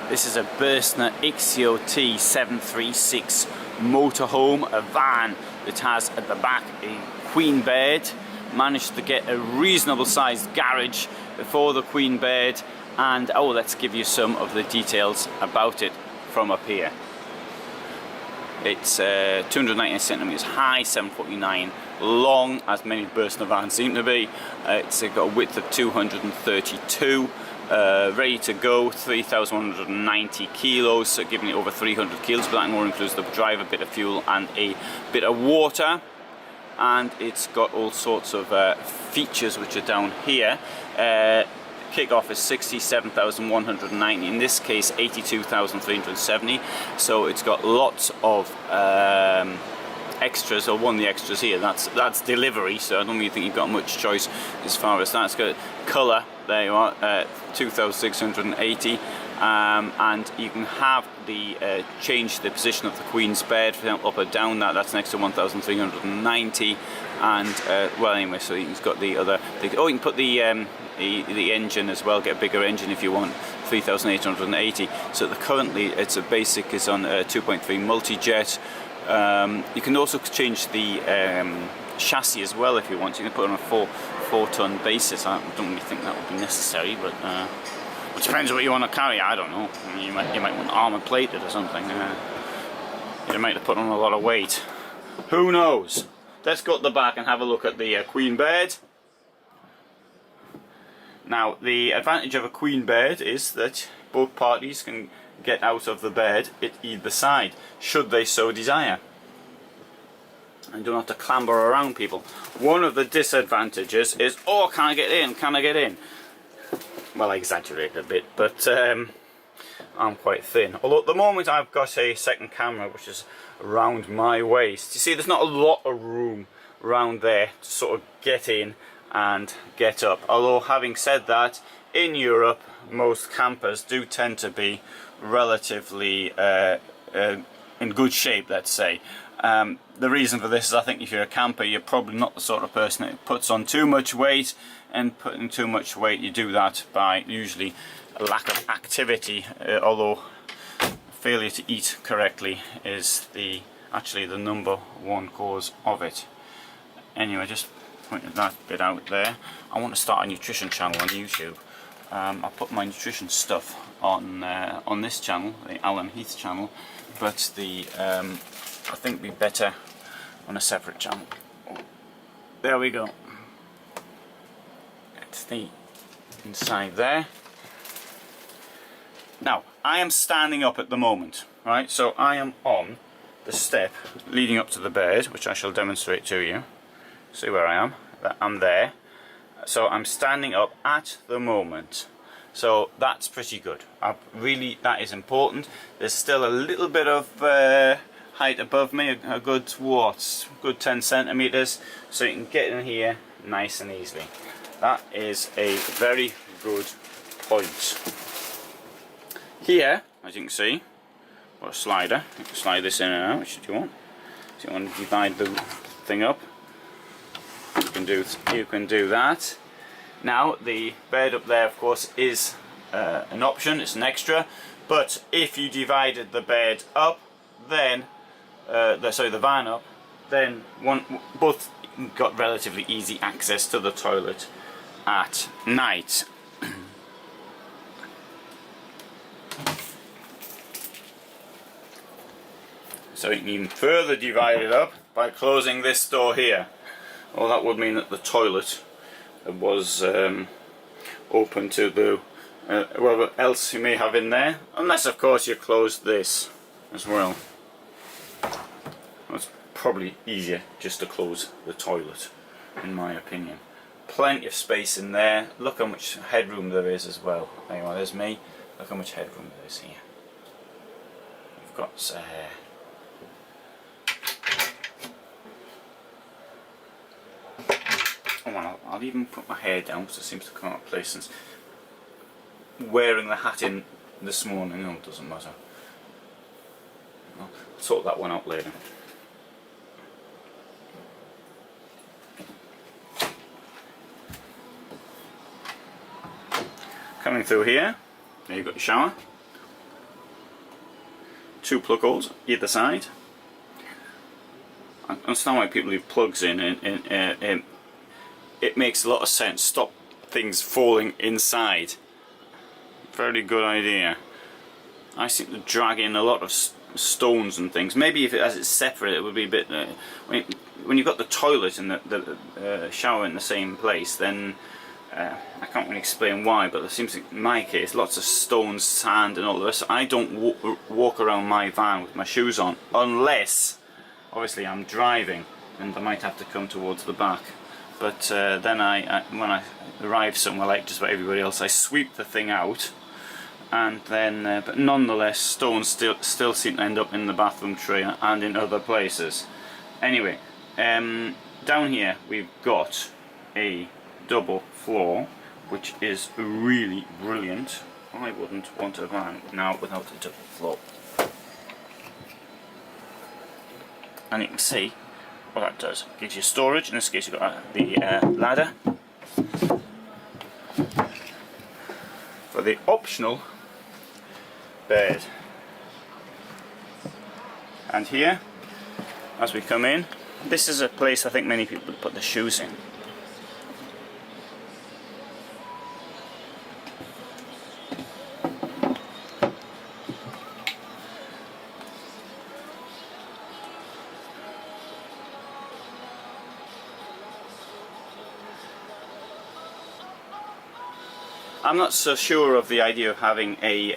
This is a Burstner Ixeo T736 motorhome, a van that has at the back a queen bed. Managed to get a reasonable sized garage for the queen bed, and let's give you some of the details about it from up here. It's 290 centimeters high, 749 long, as many Burstner vans seem to be. It's got a width of 232. Ready to go, 3,190 kilos, so giving it over 300 kilos, but that more includes the drive, a bit of fuel and a bit of water. And it's got all sorts of features which are down here. Kick-off is 67,190, in this case 82,370, so it's got lots of extras, or one of the extras here, that's delivery, so I don't really think you've got much choice as far as that. It's got colour, there you are, 2,680, and you can have the change the position of the queen's bed, for example, up or down. That's next to 1,390, and well, anyway, so you've got the other. You can put the engine as well, get a bigger engine if you want, 3,880. So currently it's a basic is on 2.3 multi-jet. You can also change the chassis as well if you want. You can put it on a 4-ton basis. I don't really think that would be necessary, but it depends what you want to carry. I don't know. I mean, you might want armour plated or something. You might have put on a lot of weight. Who knows? Let's go to the back and have a look at the queen bed. Now, the advantage of a queen bed is that both parties can get out of the bed at either side, should they so desire, and don't have to clamber around people. One of the disadvantages is, oh, can I get in? Can I get in? Well, I exaggerate a bit, but I'm quite thin. Although at the moment I've got a second camera which is around my waist. You see, there's not a lot of room around there to sort of get in and get up. Although, having said that, in Europe most campers do tend to be relatively in good shape, let's say. The reason for this is, I think if you're a camper, you're probably not the sort of person that puts on too much weight, and putting too much weight, you do that by usually a lack of activity, although failure to eat correctly is actually the #1 cause of it. Anyway, just pointed that bit out there. I want to start a nutrition channel on YouTube. I'll put my nutrition stuff on this channel, the Alan Heath channel, but I think it'd be better on a separate channel. There we go. It's the inside there. Now, I am standing up at the moment, right? So I am on the step leading up to the bed, which I shall demonstrate to you. See where I am? I'm there. So I'm standing up at the moment. So that's pretty good. That is important. There's still a little bit of height above me, a good 10 centimeters, so you can get in here nice and easily. That is a very good point. Here, as you can see, got a slider. You can slide this in and out, which you want. So you want to divide the thing up, you can do that. Now, the bed up there, of course, is an option, it's an extra, but if you divided the bed up, then the van up, then both got relatively easy access to the toilet at night. So you can even further divide it up by closing this door here. Well, that would mean that the toilet was open to the whatever else you may have in there, unless of course you close this as well. It's probably easier just to close the toilet, in my opinion. Plenty of space in there. Look how much headroom there is as well. Anyway, there's me. Look how much headroom there is here. You've got I'll even put my hair down because it seems to come out of place since wearing the hat in this morning. No, it doesn't matter. I'll sort that one out later. Coming through here, there you've got your shower. 2 plug holes either side. I understand why people leave plugs in, and it makes a lot of sense. Stop things falling inside. Very good idea. I seem to drag in a lot of stones and things. Maybe if as it's separate, it would be a bit. When you've got the toilet and the shower in the same place, then I can't really explain why, but there seems to, in my case, lots of stones, sand, and all the rest. I don't walk around my van with my shoes on unless, obviously, I'm driving, and I might have to come towards the back. But then when I arrive somewhere, like just about everybody else, I sweep the thing out. And then, but nonetheless, stones still seem to end up in the bathroom tray and in other places. Anyway, down here we've got a double floor, which is really brilliant. I wouldn't want a van now without a double floor. And you can see what that does. It gives you storage. In this case, you've got the ladder for the optional bed. And here, as we come in, this is a place I think many people would put their shoes in. I'm not so sure of the idea of having a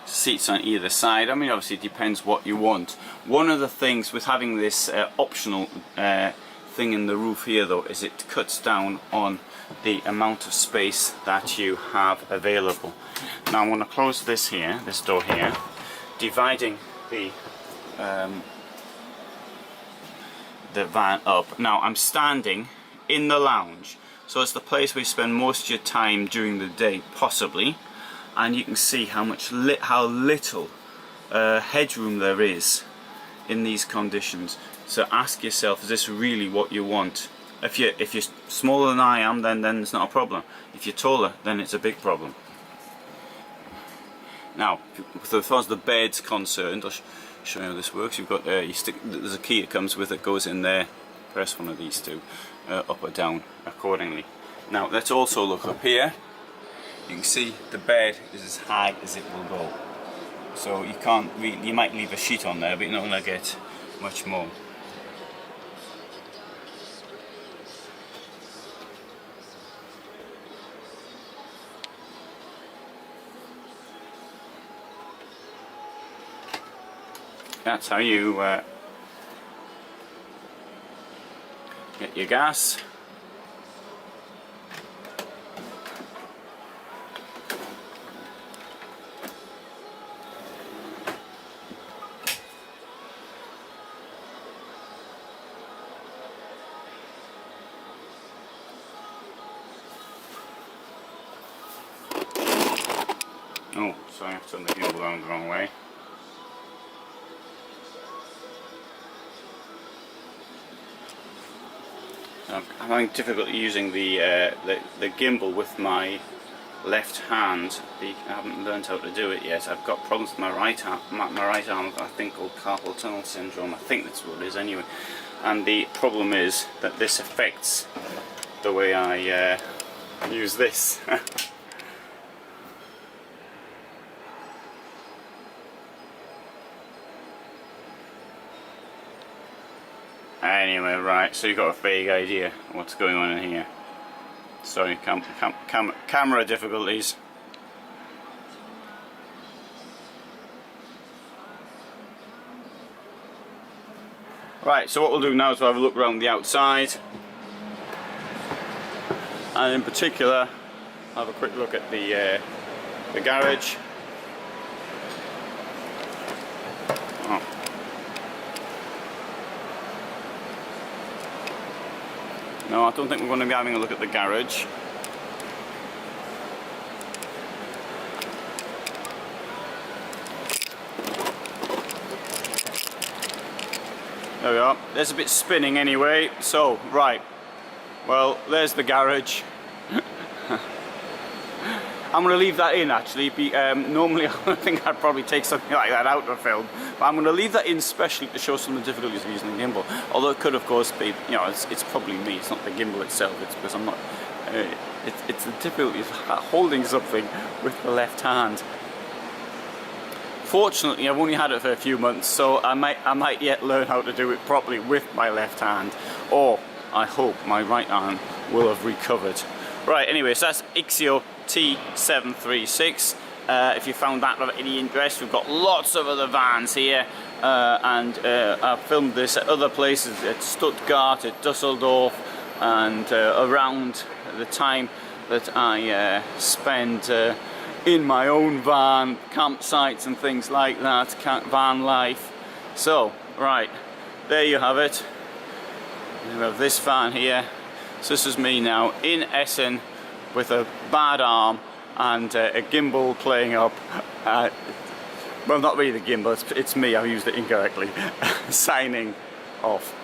seats on either side. I mean, obviously it depends what you want. One of the things with having this optional thing in the roof here, though, is it cuts down on the amount of space that you have available. Now I'm going to close this here, this door here, dividing the van up. Now I'm standing in the lounge. So it's the place where you spend most of your time during the day, possibly, and you can see how little headroom there is in these conditions. So ask yourself, is this really what you want? If you're smaller than I am, then it's not a problem. If you're taller, then it's a big problem. Now, as far as the bed's concerned, I'll show you how this works. You've got there's a key that comes with it, goes in there. Press one of these two. Up or down accordingly. Now let's also look up here. You can see the bed is as high as it will go. So you can't really, you might leave a sheet on there, but you're not going to get much more. That's how you get your gas. Oh, sorry, I've turned the gimbal around the wrong way. I'm having difficulty using the gimbal with my left hand. I haven't learned how to do it yet. I've got problems with my right arm. My right arm, I've got a thing called carpal tunnel syndrome. I think that's what it is anyway. And the problem is that this affects the way I use this. Anyway, right, so you've got a vague idea of what's going on in here. Sorry, camera difficulties. Right, so what we'll do now is we'll have a look around the outside. And in particular, have a quick look at the garage. Oh. No, I don't think we're going to be having a look at the garage. There we are. There's a bit spinning anyway. So, right. Well, there's the garage. I'm going to leave that in actually. Normally I think I'd probably take something like that out of film, but I'm going to leave that in specially to show some of the difficulties of using the gimbal. Although it could of course be, you know, it's probably me, it's not the gimbal itself, it's because I'm not, it's the difficulty of holding something with the left hand. Fortunately, I've only had it for a few months, so I might yet learn how to do it properly with my left hand, or I hope my right arm will have recovered. Right, anyway, so that's Ixeo T736. If you found that of any interest, we've got lots of other vans here, and I've filmed this at other places, at Stuttgart, at Dusseldorf, and around the time that I spend in my own van, campsites and things like that, van life. So, right, there you have it. We have this van here. So this is me now in Essen with a bad arm and a gimbal playing up. Well, not really the gimbal, it's me, I've used it incorrectly. Signing off.